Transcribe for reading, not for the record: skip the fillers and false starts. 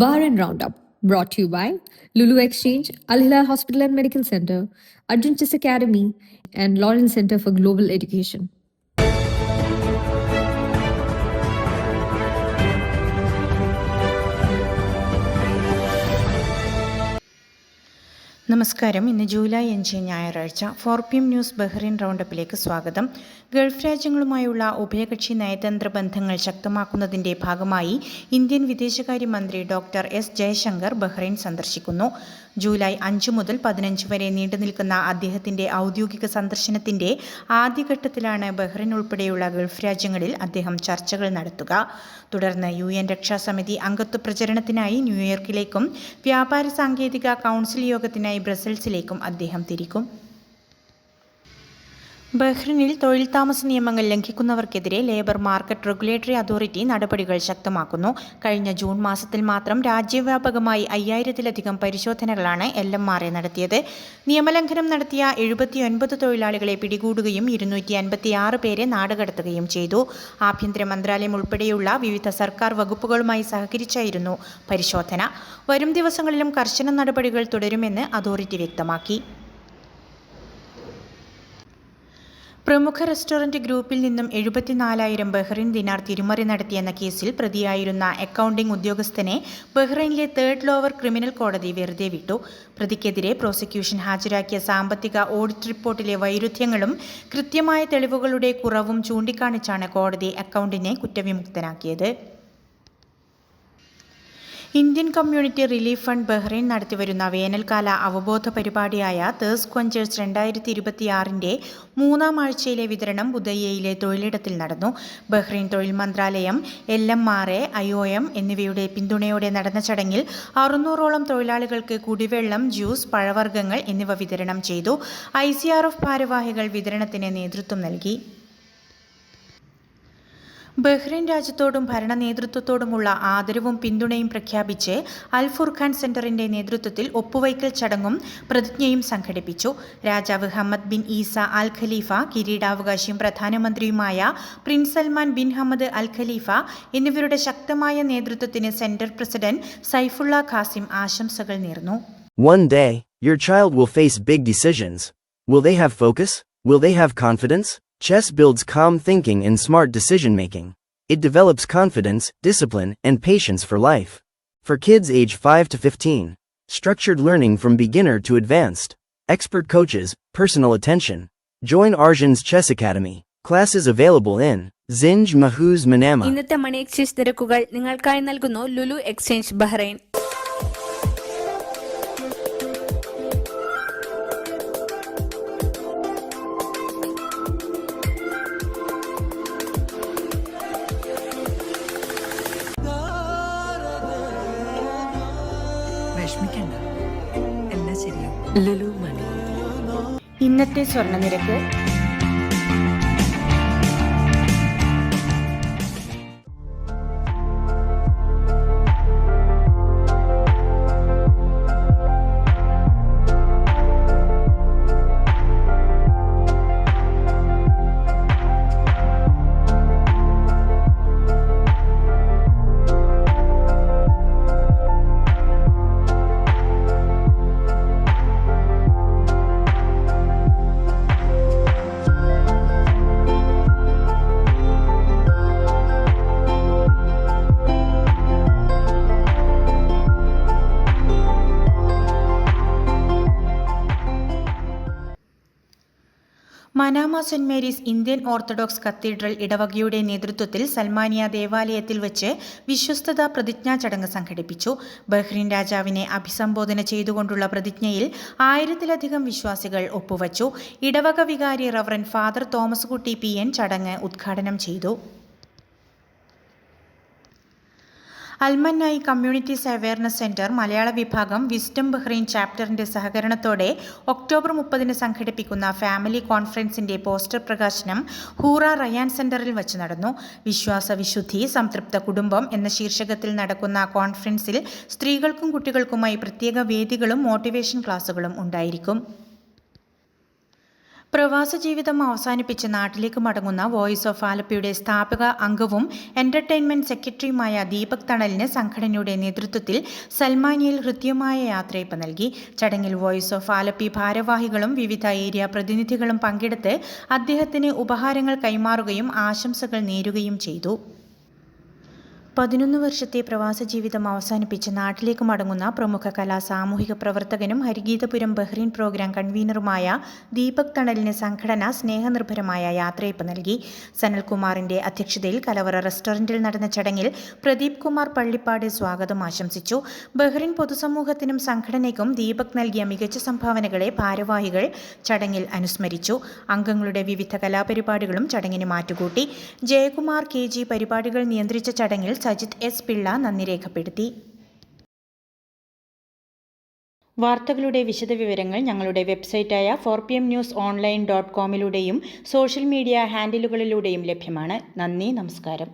Bahrain Roundup, brought to you by Lulu Exchange, Al Hilal Hospital and Medical Center, Arjun Chis Academy, and Lawrence Center for Global Education. നമസ്കാരം. ഇന്ന് July 5 ഞായറാഴ്ച. 4 PM news Bahrain റൗണ്ടപ്പിലേക്ക് സ്വാഗതം. Gulf രാജ്യങ്ങളുമായുള്ള ഉഭയകക്ഷി നയതന്ത്ര ബന്ധങ്ങൾ ശക്തമാക്കുന്നതിൻ്റെ ഭാഗമായി Indian വിദേശകാര്യമന്ത്രി ഡോക്ടർ എസ് ജയശങ്കർ ബഹ്റൈൻ സന്ദർശിക്കുന്നു. ജൂലൈ 5 മുതൽ 15 വരെ നീണ്ടുനിൽക്കുന്ന അദ്ദേഹത്തിൻ്റെ ഔദ്യോഗിക സന്ദർശനത്തിൻ്റെ ആദ്യഘട്ടത്തിലാണ് ബഹ്റൈൻ ഉൾപ്പെടെയുള്ള ഗൾഫ് രാജ്യങ്ങളിൽ അദ്ദേഹം ചർച്ചകൾ നടത്തുക. തുടർന്ന് UN രക്ഷാസമിതി അംഗത്വ പ്രചരണത്തിനായി ന്യൂയോർക്കിലേക്കും വ്യാപാര സാങ്കേതിക കൗൺസിൽ യോഗത്തിനായി ബ്രസൽസിലേക്കും അദ്ദേഹം തിരിക്കും. ബഹ്റിനിൽ തൊഴിൽ താമസ നിയമങ്ങൾ ലംഘിക്കുന്നവർക്കെതിരെ ലേബർ മാർക്കറ്റ് റെഗുലേറ്ററി അതോറിറ്റി നടപടികൾ ശക്തമാക്കുന്നു. കഴിഞ്ഞ ജൂൺ മാസത്തിൽ മാത്രം രാജ്യവ്യാപകമായി 5000-ലധികം പരിശോധനകളാണ് LMRA നടത്തിയത്. നിയമലംഘനം നടത്തിയ 79 തൊഴിലാളികളെ പിടികൂടുകയും 256 പേരെ നാടുകടത്തുകയും ചെയ്തു. ആഭ്യന്തര മന്ത്രാലയം ഉൾപ്പെടെയുള്ള വിവിധ സർക്കാർ വകുപ്പുകളുമായി സഹകരിച്ചായിരുന്നു പരിശോധന. വരും ദിവസങ്ങളിലും കർശന നടപടികൾ തുടരുമെന്ന് അതോറിറ്റി വ്യക്തമാക്കി. പ്രമുഖ റെസ്റ്റോറന്റ് ഗ്രൂപ്പിൽ നിന്നും 74,000 ബഹ്റൈൻ ദിനാർ തിരിമറി നടത്തിയെന്ന കേസിൽ പ്രതിയായിരുന്ന അക്കൗണ്ടിംഗ് ഉദ്യോഗസ്ഥനെ ബഹ്റൈനിലെ 3rd ലോവർ ക്രിമിനൽ കോടതി വെറുതെ വിട്ടു. പ്രതിക്കെതിരെ പ്രോസിക്യൂഷൻ ഹാജരാക്കിയ സാമ്പത്തിക ഓഡിറ്റ് റിപ്പോർട്ടിലെ വൈരുദ്ധ്യങ്ങളും കൃത്യമായ തെളിവുകളുടെ കുറവും ചൂണ്ടിക്കാണിച്ചാണ് കോടതി അക്കൗണ്ടിനെ കുറ്റവിമുക്തനാക്കിയത്. Indian community relief fund Bahrain നടത്തിവരുന്ന വേനൽക്കാല അവബോധ പരിപാടിയായ തേഴ്സ് ക്വഞ്ചേഴ്സ് 2026-ന്റെ 3-ാം ആഴ്ചയിലെ വിതരണം ബുദയ്യയിലെ തൊഴിലിടത്തിൽ നടന്നു. ബഹ്റൈൻ തൊഴിൽ മന്ത്രാലയം, LMRA, IOM എന്നിവയുടെ പിന്തുണയോടെ നടന്ന ചടങ്ങിൽ 600ഓളം തൊഴിലാളികൾക്ക് കുടിവെള്ളം, ജ്യൂസ്, പഴവർഗ്ഗങ്ങൾ എന്നിവ വിതരണം ചെയ്തു. ICRF ഭാരവാഹികൾ വിതരണത്തിന് നേതൃത്വം നൽകി. ബഹ്റൈൻ രാജ്യത്തോടും ഭരണ നേതൃത്വത്തോടുമുള്ള ആദരവും പിന്തുണയും പ്രഖ്യാപിച്ച് അൽ ഫുർഖാൻ സെന്ററിന്റെ നേതൃത്വത്തിൽ ഒപ്പുവയ്ക്കൽ ചടങ്ങും പ്രതിജ്ഞയും സംഘടിപ്പിച്ചു. രാജാവ് ഹമ്മദ് ബിൻ ഈസ അൽ ഖലീഫ, കിരീടാവകാശിയും പ്രധാനമന്ത്രിയുമായ Prince Salman bin Hamad Al ഖലീഫ എന്നിവരുടെ ശക്തമായ നേതൃത്വത്തിന് സെന്റർ പ്രസിഡന്റ് സൈഫുള്ള ഖാസിം ആശംസകൾ നേർന്നു. One day, your child will face big decisions. Will they have focus? Will they have confidence? Chess builds calm thinking and smart decision-making. It develops confidence, discipline, and patience for life. For kids age 5 to 15, structured learning from beginner to advanced, expert coaches, personal attention. Join Arjun's Chess Academy. Classes available in Zinj Mahuz Manama. ഇന്നത്തെ money exchange നിരക്കുകൾ നിങ്ങൾക്കായി നൽകുന്നു Lulu exchange Bahrain. ഇന്നത്തെ സ്വർണ്ണ നിരക്ക് Manama saint Mary's Indian orthodox cathedral ഇടവകയുടെ നേതൃത്വത്തിൽ സൽമാനിയ ദേവാലയത്തിൽ വെച്ച് വിശ്വസ്തത പ്രതിജ്ഞാ ചടങ്ങ് സംഘടിപ്പിച്ചു. ബഹ്റൈൻ രാജാവിനെ അഭിസംബോധന ചെയ്തുകൊണ്ടുള്ള പ്രതിജ്ഞയിൽ 1000-ലധികം വിശ്വാസികൾ ഒപ്പുവച്ചു. ഇടവക വികാരി റവറൻ ഫാദർ തോമസ് കുട്ടി PN ചടങ്ങ് ഉദ്ഘാടനം ചെയ്തു. അൽമന്നായി കമ്മ്യൂണിറ്റീസ് അവയർനെസ് സെന്റർ മലയാള വിഭാഗം വിസ്ഡം ബഹ്റൈൻ ചാപ്റ്ററിന്റെ സഹകരണത്തോടെ ഒക്ടോബർ 30-ന് സംഘടിപ്പിക്കുന്ന ഫാമിലി കോൺഫറൻസിന്റെ പോസ്റ്റർ പ്രകാശനം ഹൂറ റയാൻ സെന്ററിൽ വച്ച് നടന്നു. വിശ്വാസ വിശുദ്ധി, സംതൃപ്ത കുടുംബം എന്ന ശീർഷകത്തിൽ നടക്കുന്ന കോൺഫറൻസിൽ സ്ത്രീകൾക്കും കുട്ടികൾക്കുമായി പ്രത്യേക വേദികളും മോട്ടിവേഷൻ ക്ലാസുകളും ഉണ്ടായിരിക്കും. പ്രവാസ ജീവിതം അവസാനിപ്പിച്ച് നാട്ടിലേക്ക് മടങ്ങുന്ന വോയിസ് ഓഫ് ആലപ്പിയുടെ സ്ഥാപക അംഗവും എന്റർടൈൻമെന്റ് സെക്രട്ടറിയുമായ ദീപക് തണലിന് സംഘടനയുടെ നേതൃത്വത്തിൽ സൽമാനിയയിൽ ഹൃദ്യമായ യാത്രയയപ്പ് നൽകി. ചടങ്ങിൽ വോയിസ് ഓഫ് ആലപ്പി ഭാരവാഹികളും വിവിധ ഏരിയ പ്രതിനിധികളും പങ്കെടുത്ത് അദ്ദേഹത്തിന് ഉപഹാരങ്ങൾ കൈമാറുകയും ആശംസകൾ നേരുകയും ചെയ്തു. 11 വർഷത്തെ പ്രവാസ ജീവിതം അവസാനിപ്പിച്ച് നാട്ടിലേക്ക് മടങ്ങുന്ന പ്രമുഖ സാമൂഹിക പ്രവർത്തകനും ഹരിഗീതപുരം ബഹ്റിൻ പ്രോഗ്രാം കൺവീനറുമായ ദീപക് തണലിന് സംഘടന സ്നേഹനിർഭരമായ യാത്രയയപ്പ് നൽകി. സനൽകുമാറിന്റെ അധ്യക്ഷതയിൽ കലവറ റെസ്റ്റോറന്റിൽ നടന്ന ചടങ്ങിൽ പ്രദീപ് കുമാർ പള്ളിപ്പാട് സ്വാഗതം ആശംസിച്ചു. ബഹ്റിൻ പൊതുസമൂഹത്തിനും സംഘടനയ്ക്കും ദീപക് നൽകിയ മികച്ച സംഭാവനകളെ ഭാരവാഹികൾ ചടങ്ങിൽ അനുസ്മരിച്ചു. അംഗങ്ങളുടെ വിവിധ കലാപരിപാടികളും ചടങ്ങിന് മാറ്റുകൂട്ടി. ജയകുമാർ KG പരിപാടികൾ നിയന്ത്രിച്ച ചടങ്ങിൽ സജിത് S. പിള്ള നന്ദി രേഖപ്പെടുത്തി. വാർത്തകളുടെ വിശദവിവരങ്ങൾ ഞങ്ങളുടെ വെബ്സൈറ്റായ 4pmnewsonline.com സോഷ്യൽ മീഡിയ ഹാൻഡിലുകളിലൂടെയും ലഭ്യമാണ്. നന്ദി, നമസ്കാരം.